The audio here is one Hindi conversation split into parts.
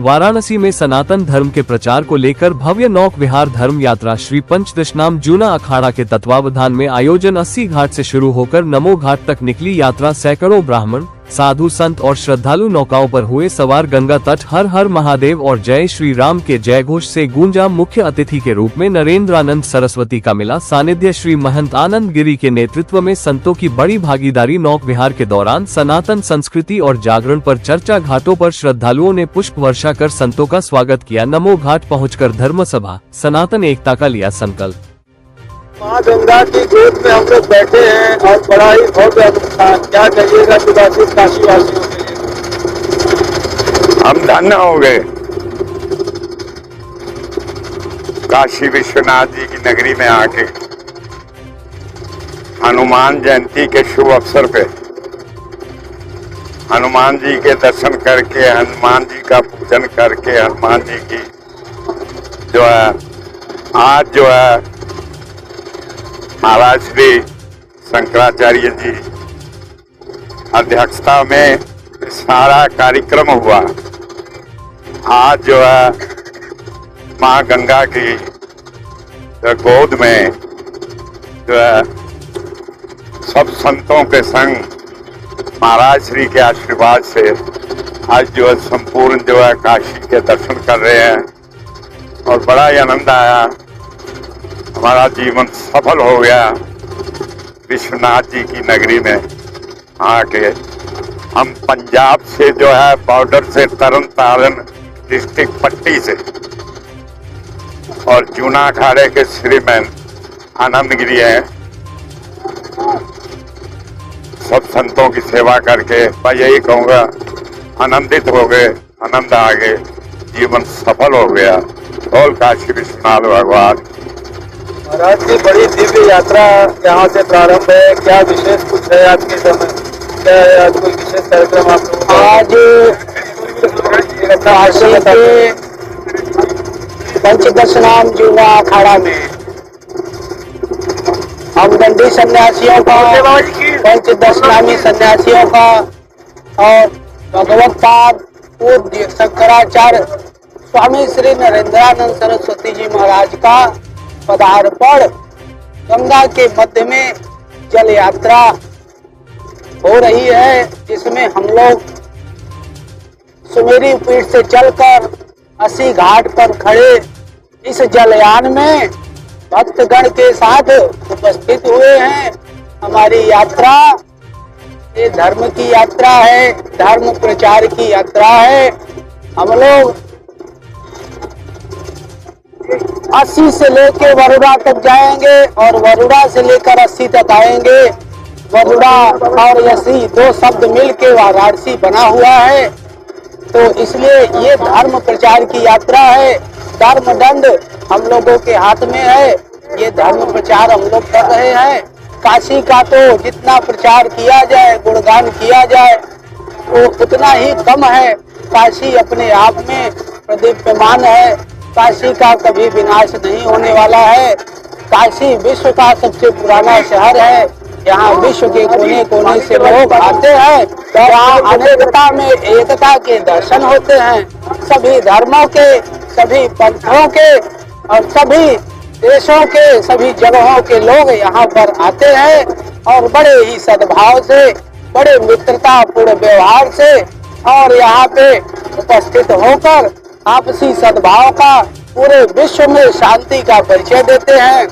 वाराणसी में सनातन धर्म के प्रचार को लेकर भव्य नौक विहार धर्म यात्रा श्री पंचदशनाम जूना अखाड़ा के तत्वावधान में आयोजन 80 घाट से शुरू होकर नमो घाट तक निकली यात्रा सैकड़ों ब्राह्मण, साधु संत और श्रद्धालु नौकाओं पर हुए सवार गंगा तट हर हर महादेव और जय श्री राम के जयघोष से गूंजा। मुख्य अतिथि के रूप में नरेंद्रानंद सरस्वती का मिला सानिध्य। श्री महंत आनंद गिरी के नेतृत्व में संतों की बड़ी भागीदारी। नौक विहार के दौरान सनातन संस्कृति और जागरण पर चर्चा। घाटों पर श्रद्धालुओं ने पुष्प वर्षा कर संतों का स्वागत किया। नमो घाट पहुंचकर धर्म सभा सनातन एकता का लिया संकल्प। माँ गंगा की गोद में हम लोग बैठे हैं और बड़ा ही भव्य अनुष्ठान। क्या कहिएगा सुभाषित काशी वासियों के लिए? हम धन्य हो गए। काशी विश्वनाथ जी की नगरी में आके हनुमान जयंती के शुभ अवसर पे हनुमान जी के दर्शन करके, हनुमान जी का पूजन करके, हनुमान जी की जो है आज जो है महाराज श्री शंकराचार्य जी अध्यक्षता में सारा कार्यक्रम हुआ। आज जो है माँ गंगा की गोद में जो है सब संतों के संग महाराज श्री के आशीर्वाद से आज जो है संपूर्ण जो है काशी के दर्शन कर रहे हैं और बड़ा ही आनंद आया। हमारा जीवन सफल हो गया। विश्वनाथ जी की नगरी में आके हम पंजाब से जो है बॉर्डर से तरन तारण डिस्ट्रिक्ट पट्टी से और जूना अखाड़े के श्रीमान आनंद गिरी है, सब संतों की सेवा करके मैं यही कहूँगा आनंदित हो गए, आनंद आ गए, जीवन सफल हो गया। बोल काशी विश्वनाथ भगवान। महाराज की बड़ी दिव्य यात्रा यहाँ से प्रारंभ है। क्या विशेष कुछ है आज के समय? क्या है आज कोई विशेष कार्यक्रम आप लोगों का? आज काशी के पंचदशनाम जूना अखाड़ा में हम दंडी सन्यासियों का, पंचदशनामी सन्यासियों का और भगवत पाद पूज्य शंकराचार्य स्वामी श्री नरेंद्रानंद सरस्वती जी महाराज का पदार्पण गंगा के मध्य में जल यात्रा हो रही है, जिसमें हम लोग सुमेरी पीठ से चलकर 80 घाट पर खड़े इस जलयान में भक्तगण के साथ उपस्थित हुए हैं। हमारी यात्रा ये धर्म की यात्रा है, धर्म प्रचार की यात्रा है। हम लोग 80 से लेके वरुड़ा तक जाएंगे और वरुड़ा से लेकर 80 तक आएंगे। वरुड़ा और 80 दो शब्द मिलके वाराणसी बना हुआ है, तो इसलिए ये धर्म प्रचार की यात्रा है। धर्म दंड हम लोगों के हाथ में है। ये धर्म प्रचार हम लोग कर रहे हैं। काशी का तो जितना प्रचार किया जाए, गुणगान किया जाए, वो उतना ही कम है। काशी अपने आप में प्रदीप्यमान है। काशी का कभी विनाश नहीं होने वाला है। काशी विश्व का सबसे पुराना शहर है। यहाँ विश्व के कोने कोने से लोग आते हैं। यहाँ अनेकता में एकता के दर्शन होते हैं। सभी धर्मों के, सभी पंथों के और सभी देशों के, सभी जगहों के लोग यहाँ पर आते हैं और बड़े ही सद्भाव से, बड़े मित्रता पूर्ण व्यवहार से और यहाँ पे उपस्थित होकर आपसी सद्भाव का पूरे विश्व में शांति का परिचय देते हैं।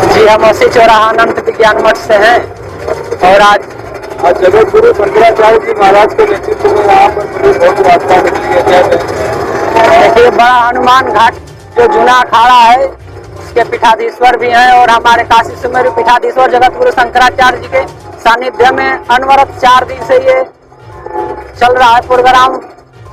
जी, हम अस्सी चौराहा अनंत विज्ञान मठ से हैं और आज जगत गुरु शंकराचार्य जी महाराज के नेतृत्व में यहाँ पर बड़ी भव्य यात्रा निकली है। देखिए, बड़ा हनुमान घाट जो जूना अखाड़ा है, इसके पीठाधीश्वर भी हैं और हमारे काशी सुमेरु पीठाधीश्वर जगत गुरु शंकराचार्य जी के सानिध्य में अनवरत 4 दिन से ये चल रहा है प्रोग्राम।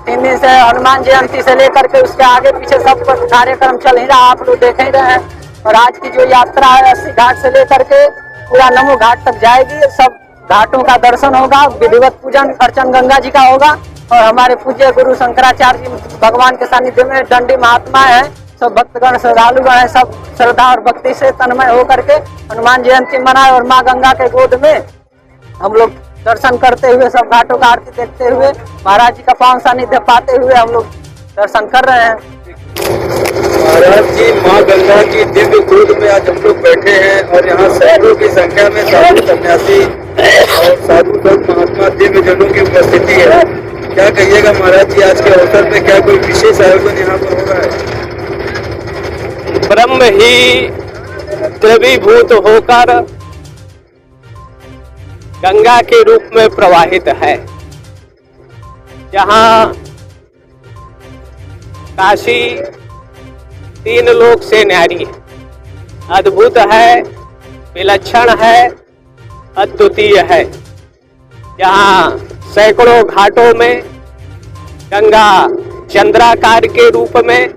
3 दिन से हनुमान जयंती से लेकर के उसके आगे पीछे सब कार्यक्रम चल ही रहा, आप लोग देख ही रहे हैं। और आज की जो यात्रा है 80 घाट से लेकर के पूरा नमो घाट तक जाएगी। सब घाटों का दर्शन होगा, विधिवत पूजन अर्चन गंगा जी का होगा और हमारे पूज्य गुरु शंकराचार्य जी भगवान के सानिध्य में दंडी महात्मा है, सब भक्तगण श्रद्धालुगण है, सब श्रद्धा और भक्ति से तन्मय होकर के हनुमान जयंती मनाए और माँ गंगा के गोद में हम लोग दर्शन करते हुए, सब घाटों का आरती देखते हुए, महाराज जी का पावन सानिध्य पाते हुए हम लोग दर्शन कर रहे हैं। महाराज जी, माँ गंगा की दिव्य गोद में आज हम लोग बैठे हैं और यहाँ सैकड़ों की संख्या में साधु सन्यासी और साधु संत महात्मा दिव्य जनों की उपस्थिति है। क्या कहिएगा महाराज जी, आज के अवसर पे क्या कोई विशेष आयोजन यहाँ पर हो रहा है? ब्रह्म ही द्रवीभूत होकर गंगा के रूप में प्रवाहित है। जहाँ काशी तीन लोक से न्यारी है, अद्भुत है, विलक्षण है, अद्वितीय है। जहाँ सैकड़ों घाटों में गंगा चंद्राकार के रूप में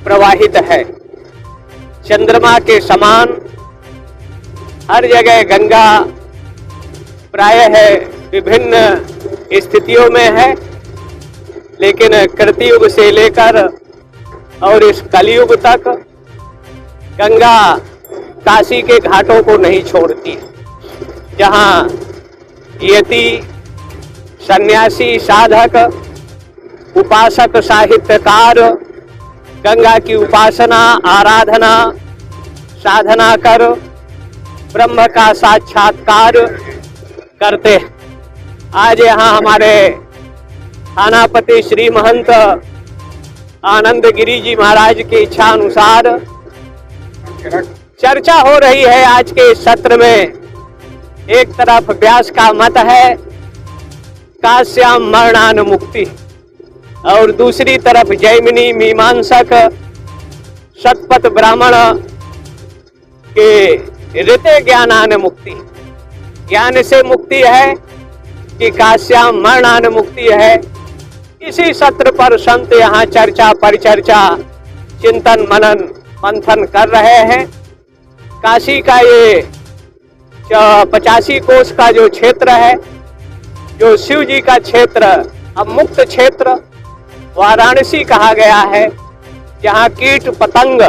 प्रवाहित है, चंद्रमा के समान हर जगह गंगा प्रायः विभिन्न स्थितियों में है, लेकिन कृतयुग से लेकर और इस कलयुग तक गंगा काशी के घाटों को नहीं छोड़ती। जहाँ यति, सन्यासी, साधक, उपासक, साहित्यकार गंगा की उपासना, आराधना, साधना कर ब्रह्म का साक्षात्कार करते हैं। आज यहाँ हमारे थानापति श्री महंत आनंद गिरी जी महाराज की इच्छा अनुसार चर्चा हो रही है। आज के सत्र में एक तरफ व्यास का मत है काश्याम मरणान मुक्ति, और दूसरी तरफ जैमिनी मीमांसक शतपथ ब्राह्मण के ऋते ज्ञानान मुक्ति, ज्ञान से मुक्ति है कि काश्याम मरणान मुक्ति है। इसी सत्र पर संत यहाँ चर्चा परिचर्चा, चिंतन मनन मंथन कर रहे हैं। काशी का ये 85 कोष का जो क्षेत्र है, जो शिव जी का क्षेत्र, अब मुक्त क्षेत्र वाराणसी कहा गया है, जहाँ कीट पतंग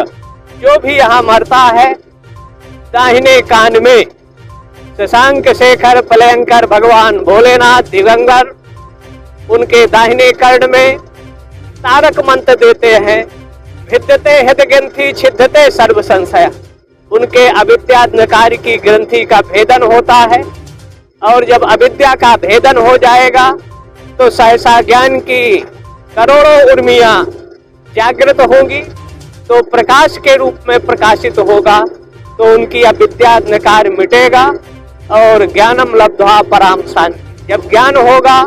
जो भी यहाँ मरता है, दाहिने कान में शशांक शेखर पलयंकर भगवान भोलेनाथ दिगंबर उनके दाहिने कर्ण में तारक मंत्र देते हैं, भिद्यते हृद ग्रंथि छिद्यते सर्व संशय। उनके अविद्याधकार की ग्रंथि का भेदन होता है, और जब अविद्या का भेदन हो जाएगा तो सहसा ज्ञान की करोड़ों उर्मियां जागृत होंगी, तो प्रकाश के रूप में प्रकाशित होगा, तो उनकी अविद्याधकार मिटेगा और ज्ञानम लब्ध्वा पराम शांति। जब ज्ञान होगा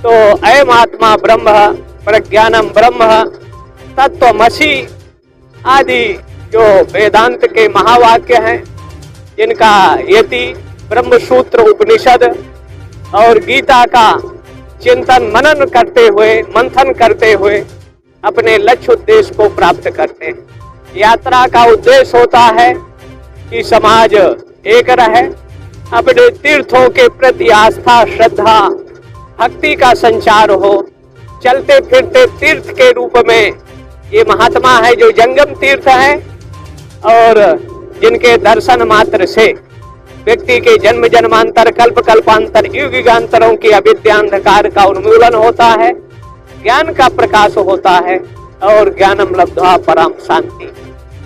तो अयम आत्मा ब्रह्म प्रज्ञानम ब्रह्म तत्वमसि आदि जो वेदांत के महावाक्य हैं, जिनका यति ब्रह्म सूत्र उपनिषद और गीता का चिंतन मनन करते हुए, मंथन करते हुए अपने लक्ष्य उद्देश्य को प्राप्त करते हैं। यात्रा का उद्देश्य होता है कि समाज एक रहे, अपने तीर्थों के प्रति आस्था, श्रद्धा, भक्ति का संचार हो। चलते फिरते तीर्थ के रूप में ये महात्मा है जो जंगम तीर्थ है, और जिनके दर्शन मात्र से व्यक्ति के जन्म जन्मांतर, कल्प कल्पांतर, युग युगांतरों की अविद्यांधकार का उन्मूलन होता है, ज्ञान का प्रकाश होता है, और ज्ञानम लब्ध्वा परम शांति।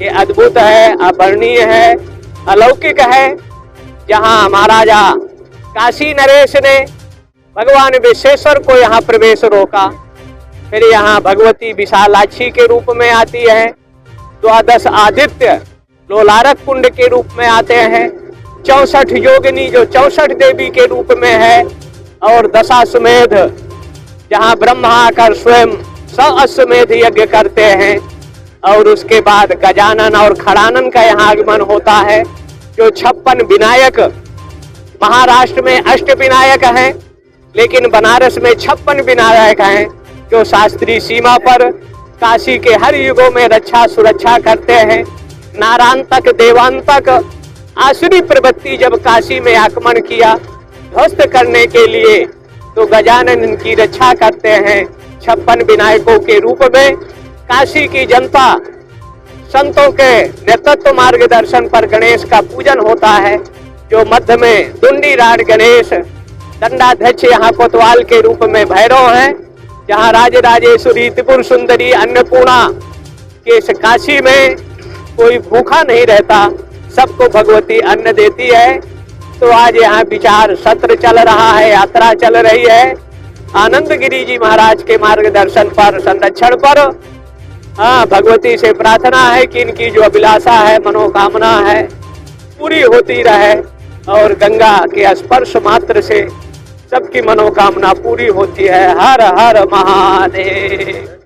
ये अद्भुत है, अवर्णीय है, अलौकिक है। जहाँ महाराजा काशी नरेश ने भगवान विश्वेश्वर को यहाँ प्रवेश रोका, फिर यहाँ भगवती विशालाक्षी के रूप में आती है, 12 आदित्य लोलारक कुंड के रूप में आते हैं, 64 योगिनी जो 64 देवी के रूप में है, और दशाश्वमेध जहाँ ब्रह्मा आकर स्वयं अश्वमेध यज्ञ करते हैं, और उसके बाद गजानन और खड़ानन का यहाँ आगमन होता है, जो 56 विनायक, महाराष्ट्र में 8 विनायक हैं, लेकिन बनारस में 56 विनायक हैं, जो शास्त्रीय सीमा पर काशी के हर युगों में रक्षा सुरक्षा करते हैं। नारांतक देवांतक आसुरी प्रवृत्ति जब काशी में आक्रमण किया ध्वस्त करने के लिए, तो गजानन इनकी रक्षा करते हैं। 56 विनायकों के रूप में काशी की जनता संतों के नेतृत्व मार्गदर्शन पर गणेश का पूजन होता है, जो मध्य में दुंडीराज गणेश, दंडाध्यक्ष यहाँ कोतवाल के रूप में भैरव हैं, जहाँ राजराजेश्वरी त्रिपुर सुंदरी अन्नपूर्णा के इस काशी में कोई भूखा नहीं रहता, सबको भगवती अन्न देती है। तो आज यहाँ विचार सत्र चल रहा है, यात्रा चल रही है आनंद गिरी जी महाराज के मार्गदर्शन पर, संरक्षण पर। हाँ, भगवती से प्रार्थना है कि इनकी जो अभिलाषा है, मनोकामना है, पूरी होती रहे और गंगा के स्पर्श मात्र से सबकी मनोकामना पूरी होती है। हर हर महादेव।